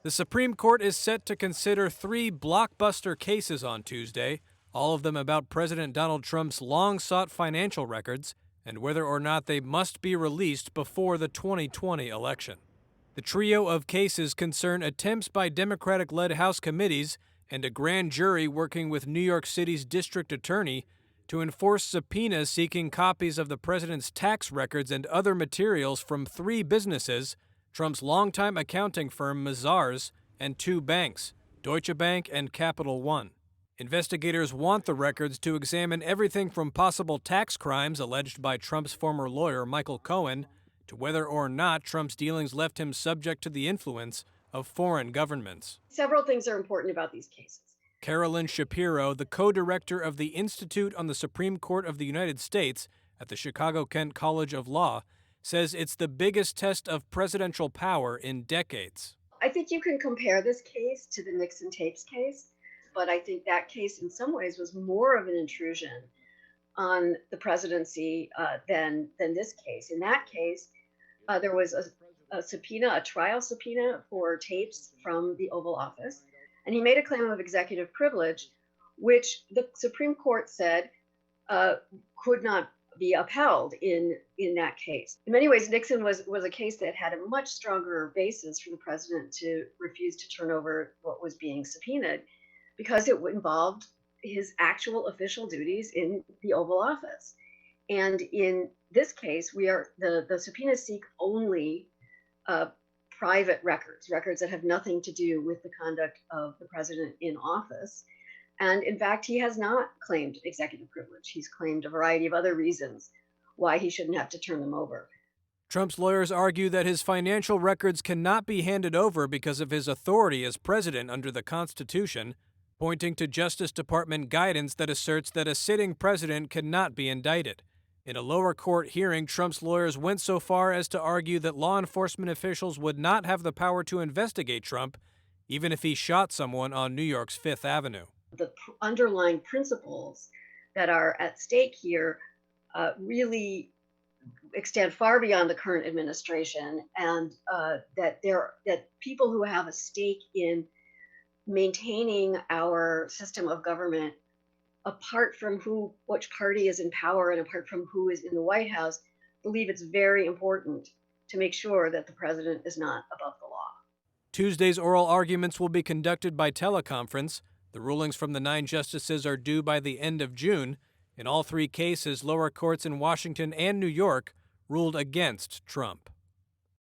The Supreme Court is set to consider three blockbuster cases on Tuesday, all of them about President Donald Trump's long-sought financial records and whether or not they must be released before the 2020 election. The trio of cases concern attempts by Democratic-led House committees and a grand jury working with New York City's district attorney to enforce subpoenas seeking copies of the president's tax records and other materials from three businesses, Trump's longtime accounting firm Mazars, and two banks, Deutsche Bank and Capital One. Investigators want the records to examine everything from possible tax crimes alleged by Trump's former lawyer Michael Cohen to whether or not Trump's dealings left him subject to the influence of foreign governments. Several things are important about these cases. Carolyn Shapiro, the co-director of the Institute on the Supreme Court of the United States at the Chicago-Kent College of Law, says it's the biggest test of presidential power in decades. I think you can compare this case to the Nixon tapes case, but I think that case in some ways was more of an intrusion on the presidency than this case. In that case, there was a subpoena, a trial subpoena for tapes from the Oval Office, and he made a claim of executive privilege, which the Supreme Court said could not be upheld in that case. In many ways, Nixon was a case that had a much stronger basis for the president to refuse to turn over what was being subpoenaed because it involved his actual official duties in the Oval Office. And in this case, the subpoenas seek only private records that have nothing to do with the conduct of the president in office. And in fact, he has not claimed executive privilege. He's claimed a variety of other reasons why he shouldn't have to turn them over. Trump's lawyers argue that his financial records cannot be handed over because of his authority as president under the Constitution, pointing to Justice Department guidance that asserts that a sitting president cannot be indicted. In a lower court hearing, Trump's lawyers went so far as to argue that law enforcement officials would not have the power to investigate Trump, even if he shot someone on New York's Fifth Avenue. The underlying principles that are at stake here really extend far beyond the current administration, and that people who have a stake in maintaining our system of government, apart from which party is in power and apart from who is in the White House, believe it's very important to make sure that the president is not above the law. Tuesday's oral arguments will be conducted by teleconference. The rulings from the 9 justices are due by the end of June. In all three cases, lower courts in Washington and New York ruled against Trump.